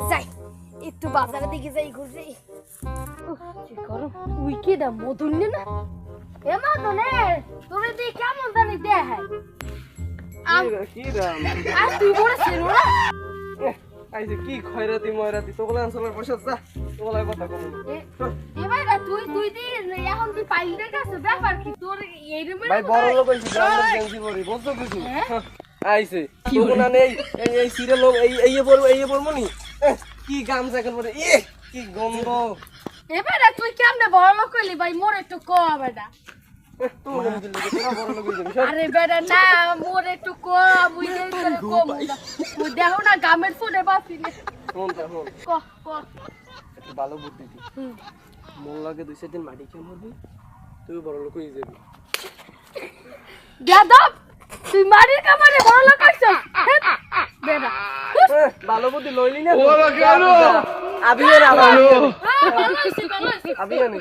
যাই একটু বাজারে দিকে যাই ঘুরে কি করো উইকেডা মধুন্য না এমা তো নে তোরে দি কেমন জানি দেখাই কি রাম আর তুই বলেছিস না আইছে কি খয়রাতি ময়রাতি তোগুলা আনসার পয়সা যা তোগুলা কথা কম এবার তুই তুই দি এখন তুই পাইলে গেছে ব্যাপার কি তোর এই রুমে ভাই বড় লোক হইছে গ্রামের গেঞ্জি পরি বলতো কিছু আইছে তোগুলা নেই এই সিরিয়াল লোক এই বলবো নি কি গামছা এখন পরে কি গন্ধ এবার তুই কেমনে বড় লোক হইলি ভাই মোর একটু কম বেটা তোরা বড় লোক হইছে আরে বেটা না মোর একটু কম ওই যে কম তুই দেখো না গ্রামের ফুলে বাসিলে শোন ক ক একটু ভালো বুদ্ধি দি মোল্লাকে 2 দিন মাটি খেয়ে মরবি তুই বড় লোক হয়ে যাবি যাদব তুই মারির কামারে বড় লোক হইছস বেটা ভালো বুদ্ধি লইলি না ওরা কেন আবিয়ে না ভালো হইছে ভালো হইছে আবিয়ে না